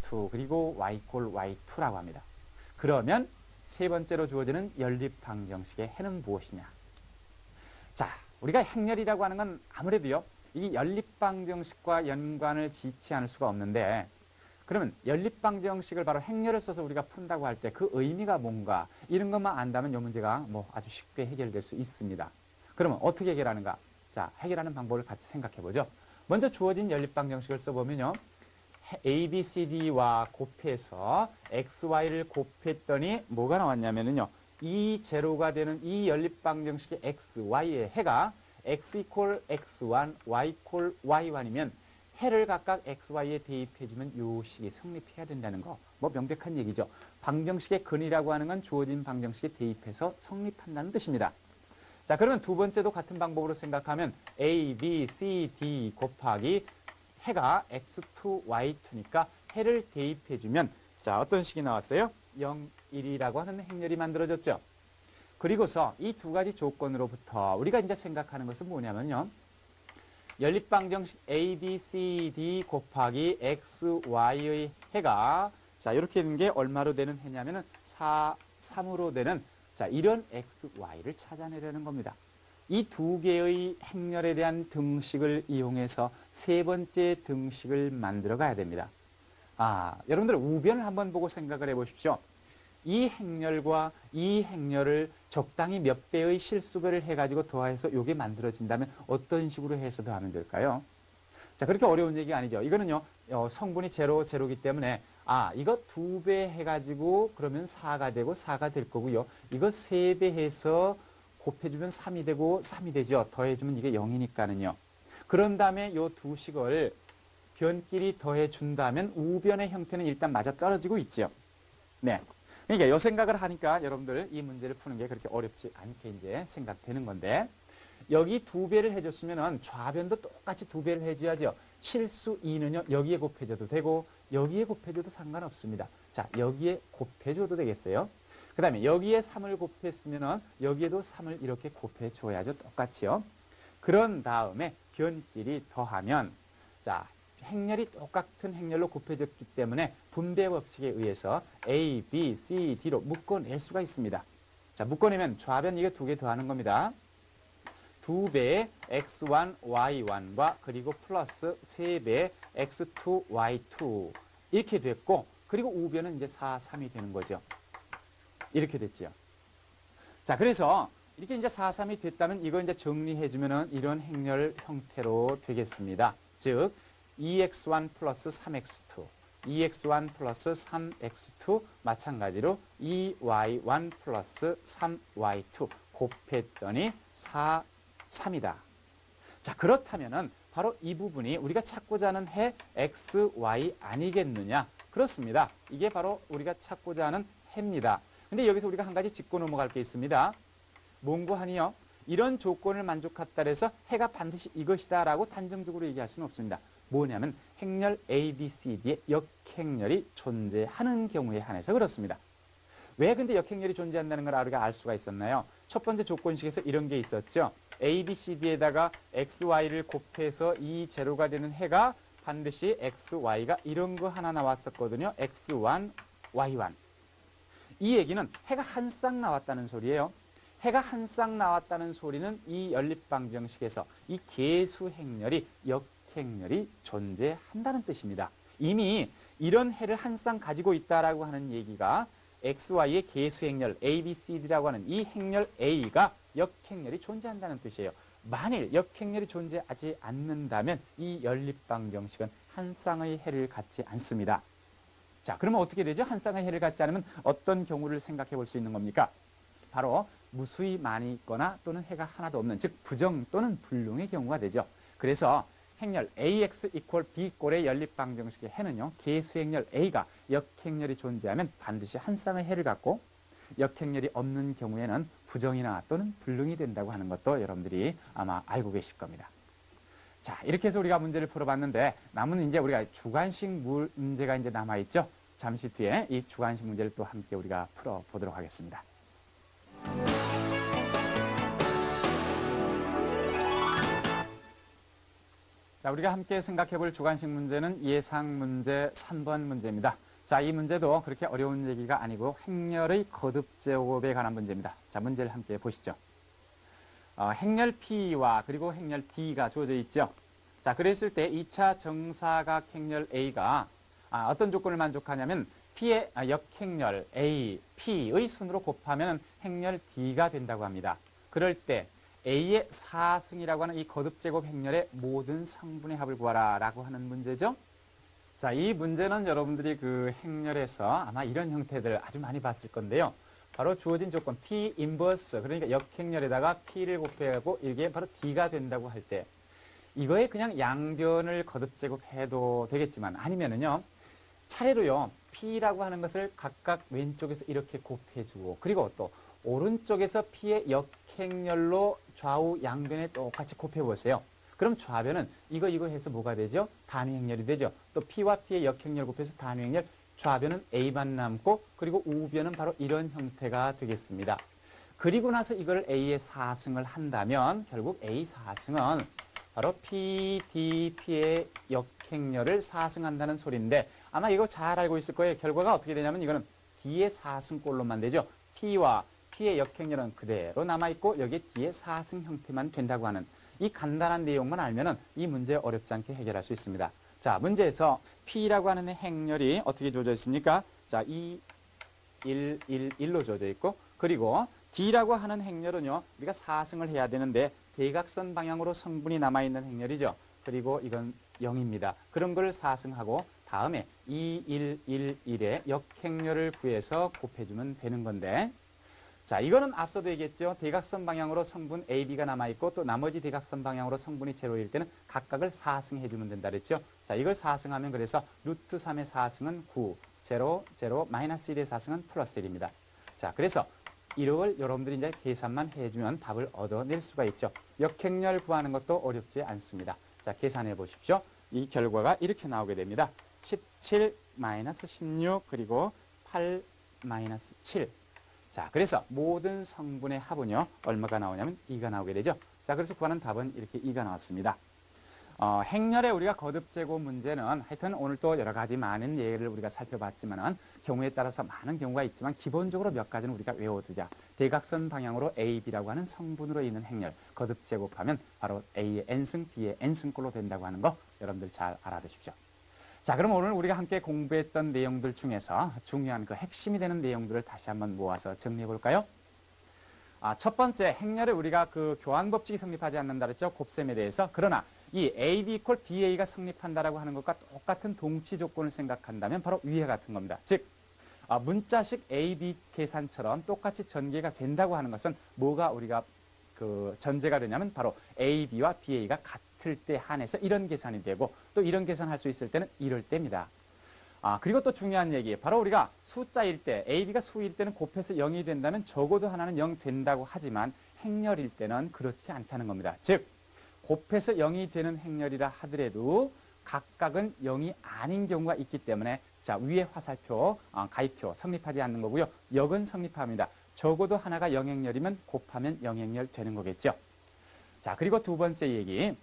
y2 그리고 y 꼴 y2라고 합니다. 그러면 세 번째로 주어지는 연립방정식의 해는 무엇이냐? 자, 우리가 행렬이라고 하는 건 아무래도요, 이 연립방정식과 연관을 짓지 않을 수가 없는데, 그러면 연립방정식을 바로 행렬을 써서 우리가 푼다고 할 때 그 의미가 뭔가 이런 것만 안다면 이 문제가 뭐 아주 쉽게 해결될 수 있습니다. 그러면 어떻게 해결하는가? 자, 해결하는 방법을 같이 생각해 보죠. 먼저 주어진 연립방정식을 써보면요, A, B, C, D와 곱해서 X, Y를 곱했더니 뭐가 나왔냐면요, 이 제로가 되는 이 연립방정식의 X, Y의 해가 X 이퀄 X1, Y 이퀄 Y1이면 해를 각각 X, Y에 대입해주면 요 식이 성립해야 된다는 거. 뭐 명백한 얘기죠. 방정식의 근이라고 하는 건 주어진 방정식에 대입해서 성립한다는 뜻입니다. 자, 그러면 두 번째도 같은 방법으로 생각하면 A, B, C, D 곱하기 해가 X2, Y2니까 해를 대입해주면 자, 어떤 식이 나왔어요? 0, 1이라고 하는 행렬이 만들어졌죠. 그리고서 이 두 가지 조건으로부터 우리가 이제 생각하는 것은 뭐냐면요, 연립방정식 A, B, C, D 곱하기 X, Y의 해가 자, 이렇게 되는 게 얼마로 되는 해냐면은 4, 3으로 되는 자, 이런 X, Y를 찾아내려는 겁니다. 이 두 개의 행렬에 대한 등식을 이용해서 세 번째 등식을 만들어 가야 됩니다. 아, 여러분들 우변을 한번 보고 생각을 해 보십시오. 이 행렬과 이 행렬을 적당히 몇 배의 실수배를 해가지고 더해서 이게 만들어진다면 어떤 식으로 해서 더하면 될까요? 자, 그렇게 어려운 얘기가 아니죠. 이거는요, 성분이 제로, 제로기 때문에 아, 이거 2배 해가지고 그러면 4가 되고 4가 될 거고요. 이거 3배 해서 곱해주면 3이 되고 3이 되죠. 더해주면 이게 0이니까는요. 그런 다음에 요 두 식을 변끼리 더해준다면 우변의 형태는 일단 맞아떨어지고 있죠. 네. 그러니까 요 생각을 하니까 여러분들 이 문제를 푸는 게 그렇게 어렵지 않게 이제 생각되는 건데, 여기 2배를 해줬으면은 좌변도 똑같이 2배를 해줘야죠. 실수 2는요, 여기에 곱해줘도 되고, 여기에 곱해줘도 상관없습니다. 자, 여기에 곱해줘도 되겠어요. 그 다음에 여기에 3을 곱했으면은 여기에도 3을 이렇게 곱해줘야죠. 똑같이요. 그런 다음에 변끼리 더하면, 자, 행렬이 똑같은 행렬로 곱해졌기 때문에 분배 법칙에 의해서 A, B, C, D로 묶어낼 수가 있습니다. 자, 묶어내면 좌변 이게 2개 더하는 겁니다. 2배의 X1, Y1과 그리고 플러스 3배의 X2, Y2 이렇게 됐고, 그리고 우변은 이제 4, 3이 되는 거죠. 이렇게 됐죠. 자, 그래서 이렇게 이제 4, 3이 됐다면 이거 이제 정리해주면은 이런 행렬 형태로 되겠습니다. 즉, 2x1 플러스 3x2, 2x1 플러스 3x2 마찬가지로 2y1 플러스 3y2 곱했더니 4, 3이다. 자, 그렇다면은 바로 이 부분이 우리가 찾고자 하는 해 x, y 아니겠느냐? 그렇습니다. 이게 바로 우리가 찾고자 하는 해입니다. 근데 여기서 우리가 한 가지 짚고 넘어갈 게 있습니다. 몽고하니요, 이런 조건을 만족했다 해서 해가 반드시 이것이다 라고 단정적으로 얘기할 수는 없습니다. 뭐냐면 행렬 A, B, C, D의 역행렬이 존재하는 경우에 한해서 그렇습니다. 왜 근데 역행렬이 존재한다는 걸 우리가 알 수가 있었나요? 첫 번째 조건식에서 이런 게 있었죠. A, B, C, D에다가 X, Y를 곱해서 이 제로가 되는 해가 반드시 X, Y가 이런 거 하나 나왔었거든요. X1, Y1. 이 얘기는 해가 한 쌍 나왔다는 소리예요. 해가 한 쌍 나왔다는 소리는 이 연립방정식에서 이 계수행렬이 역행렬이 존재한다는 뜻입니다. 이미 이런 해를 한 쌍 가지고 있다라고 하는 얘기가 XY의 계수행렬 A, B, C, D라고 하는 이 행렬 A가 역행렬이 존재한다는 뜻이에요. 만일 역행렬이 존재하지 않는다면 이 연립방정식은 한 쌍의 해를 갖지 않습니다. 자, 그러면 어떻게 되죠? 한 쌍의 해를 갖지 않으면 어떤 경우를 생각해 볼 수 있는 겁니까? 바로 무수히 많이 있거나 또는 해가 하나도 없는, 즉 부정 또는 불능의 경우가 되죠. 그래서 행렬 AX 이퀄 B꼴의 연립방정식의 해는요, 계수행렬 A가 역행렬이 존재하면 반드시 한 쌍의 해를 갖고 역행렬이 없는 경우에는 부정이나 또는 불능이 된다고 하는 것도 여러분들이 아마 알고 계실 겁니다. 자, 이렇게 해서 우리가 문제를 풀어봤는데 남은 이제 우리가 주관식 문제가 이제 남아있죠. 잠시 뒤에 이 주관식 문제를 또 함께 우리가 풀어보도록 하겠습니다. 자, 자, 우리가 함께 생각해 볼 주관식 문제는 예상 문제 3번 문제입니다. 자, 이 문제도 그렇게 어려운 얘기가 아니고 행렬의 거듭 제곱에 관한 문제입니다. 자, 문제를 함께 보시죠. 행렬 P와 그리고 행렬 D가 주어져 있죠. 자, 그랬을 때 2차 정사각 행렬 A가 어떤 조건을 만족하냐면 P의 역행렬 A, P의 순으로 곱하면 행렬 D가 된다고 합니다. 그럴 때 A의 4승이라고 하는 이 거듭제곱 행렬의 모든 성분의 합을 구하라 라고 하는 문제죠. 자, 이 문제는 여러분들이 그 행렬에서 아마 이런 형태들 아주 많이 봤을 건데요. 바로 주어진 조건 P 인버스, 그러니까 역행렬에다가 P를 곱해하고 이게 바로 D가 된다고 할 때 이거에 그냥 양변을 거듭제곱해도 되겠지만 아니면은요 차례로요 P라고 하는 것을 각각 왼쪽에서 이렇게 곱해주고 그리고 또 오른쪽에서 P의 역행렬로 좌우 양변에 똑같이 곱해보세요. 그럼 좌변은 이거 해서 뭐가 되죠? 단위행렬이 되죠. 또 P와 P의 역행렬 곱해서 단위행렬, 좌변은 A만 남고 그리고 우변은 바로 이런 형태가 되겠습니다. 그리고 나서 이걸 A의 4승을 한다면 결국 A 4승은 바로 P, D, P의 역행렬을 4승한다는 소리인데 아마 이거 잘 알고 있을 거예요. 결과가 어떻게 되냐면 이거는 D의 4승꼴로만 되죠. P와 P의 역행렬은 그대로 남아있고 여기에 D의 4승 형태만 된다고 하는 이 간단한 내용만 알면은 이 문제 어렵지 않게 해결할 수 있습니다. 자, 문제에서 P라고 하는 행렬이 어떻게 주어져 있습니까? 자, 2, 1, 1, 1로 주어져 있고 그리고 D라고 하는 행렬은요. 우리가 4승을 해야 되는데 대각선 방향으로 성분이 남아있는 행렬이죠. 그리고 이건 0입니다. 그런 걸 4승하고 다음에 2, 1, 1, 1의 역행렬을 구해서 곱해주면 되는 건데 자, 이거는 앞서도 얘기했죠. 대각선 방향으로 성분 AB가 남아있고 또 나머지 대각선 방향으로 성분이 제로일 때는 각각을 4승 해주면 된다 그랬죠. 자, 이걸 4승하면 그래서 루트 3의 4승은 9, 0, 0, 마이너스 1의 4승은 플러스 1입니다. 자, 그래서 이걸 여러분들이 이제 계산만 해주면 답을 얻어낼 수가 있죠. 역행렬 구하는 것도 어렵지 않습니다. 자, 계산해 보십시오. 이 결과가 이렇게 나오게 됩니다. 17 마이너스 16 그리고 8 마이너스 7. 자, 그래서 모든 성분의 합은요, 얼마가 나오냐면 2가 나오게 되죠. 자, 그래서 구하는 답은 이렇게 2가 나왔습니다. 행렬에 우리가 거듭제곱 문제는 하여튼 오늘 또 여러 가지 많은 예를 우리가 살펴봤지만은 경우에 따라서 많은 경우가 있지만 기본적으로 몇 가지는 우리가 외워두자. 대각선 방향으로 A, B라고 하는 성분으로 있는 행렬 거듭제곱하면 바로 A의 n승, B의 n승꼴로 된다고 하는 거 여러분들 잘 알아두십시오. 자, 그럼 오늘 우리가 함께 공부했던 내용들 중에서 중요한 그 핵심이 되는 내용들을 다시 한번 모아서 정리해 볼까요? 첫 번째 행렬에 우리가 그 교환법칙이 성립하지 않는다 그랬죠. 곱셈에 대해서. 그러나 이 AB 이퀄 BA가 성립한다라고 하는 것과 똑같은 동치 조건을 생각한다면 바로 위와 같은 겁니다. 즉 문자식 AB 계산처럼 똑같이 전개가 된다고 하는 것은 뭐가 우리가 그 전제가 되냐면 바로 AB와 BA가 같을 때 한해서 이런 계산이 되고 또 이런 계산할 수 있을 때는 이럴 때입니다. 그리고 또 중요한 얘기 바로 우리가 숫자일 때 AB가 수일 때는 곱해서 0이 된다면 적어도 하나는 0 된다고 하지만 행렬일 때는 그렇지 않다는 겁니다. 즉 곱해서 0이 되는 행렬이라 하더라도 각각은 0이 아닌 경우가 있기 때문에 자 위에 화살표, 가위표 성립하지 않는 거고요. 역은 성립합니다. 적어도 하나가 0행렬이면 곱하면 0행렬 되는 거겠죠. 자, 그리고 두 번째 얘기.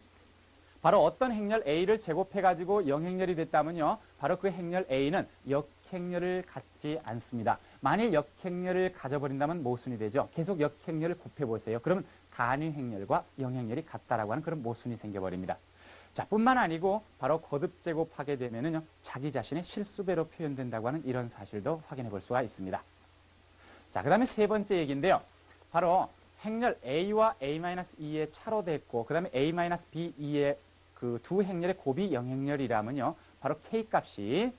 바로 어떤 행렬 A를 제곱해가지고 0행렬이 됐다면요. 바로 그 행렬 A는 역행렬을 갖지 않습니다. 만일 역행렬을 가져버린다면 모순이 되죠. 계속 역행렬을 곱해보세요. 그러면 단위행렬과 0행렬이 같다라고 하는 그런 모순이 생겨버립니다. 자, 뿐만 아니고 바로 거듭제곱하게 되면은요. 자기 자신의 실수배로 표현된다고 하는 이런 사실도 확인해 볼 수가 있습니다. 자, 그 다음에 세 번째 얘기인데요. 바로 행렬 A와 A-2의 차로 됐고 그 다음에 A-B2의 그 두 행렬의 곱이 0행렬이라면요. 바로 K값이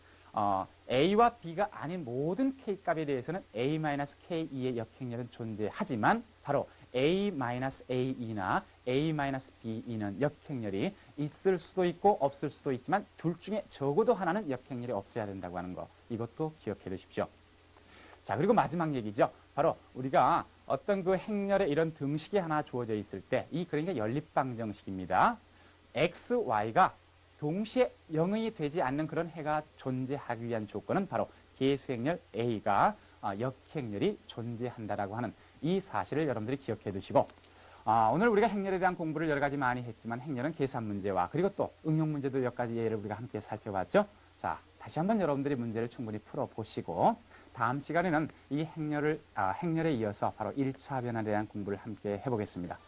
A와 B가 아닌 모든 K값에 대해서는 A-K2의 역행렬은 존재하지만 바로 A-A2나 A-B2는 역행렬이 있을 수도 있고 없을 수도 있지만 둘 중에 적어도 하나는 역행렬이 없어야 된다고 하는 거. 이것도 기억해 두십시오. 자, 그리고 마지막 얘기죠. 바로 우리가 어떤 그 행렬에 이런 등식이 하나 주어져 있을 때 이 그러니까 연립방정식입니다. X, Y가 동시에 0이 되지 않는 그런 해가 존재하기 위한 조건은 바로 계수행렬 A가 역행렬이 존재한다라고 하는 이 사실을 여러분들이 기억해 두시고 오늘 우리가 행렬에 대한 공부를 여러 가지 많이 했지만 행렬은 계산 문제와 그리고 또 응용 문제도 몇 가지 예를 우리가 함께 살펴봤죠. 자, 다시 한번 여러분들이 문제를 충분히 풀어보시고 다음 시간에는 이 행렬에 이어서 바로 1차 변환에 대한 공부를 함께 해보겠습니다.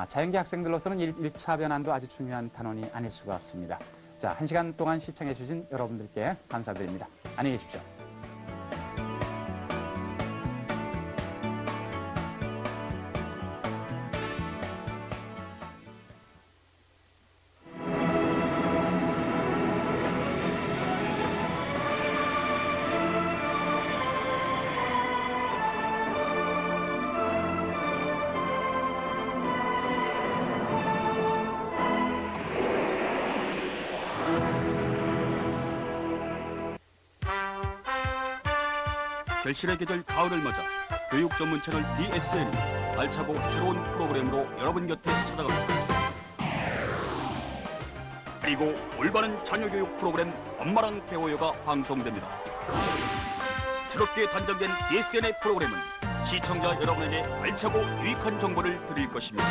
자연계 학생들로서는 1차 변환도 아주 중요한 단원이 아닐 수가 없습니다. 자, 1시간 동안 시청해 주신 여러분들께 감사드립니다. 안녕히 계십시오. 결실의 계절 가을을 맞아 교육 전문 채널 DSN이 알차고 새로운 프로그램으로 여러분 곁에 찾아갑니다. 그리고 올바른 자녀 교육 프로그램 엄마랑 배워요가 방송됩니다. 새롭게 단장된 DSN의 프로그램은 시청자 여러분에게 알차고 유익한 정보를 드릴 것입니다.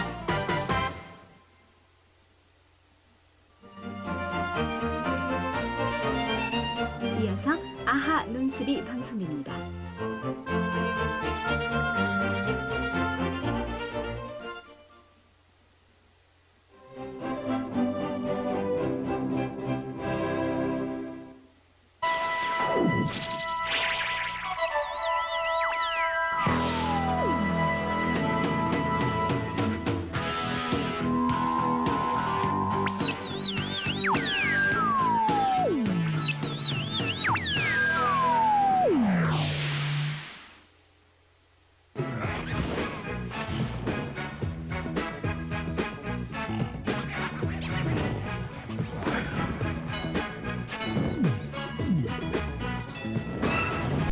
이어서 아하 논술이 방송됩니다.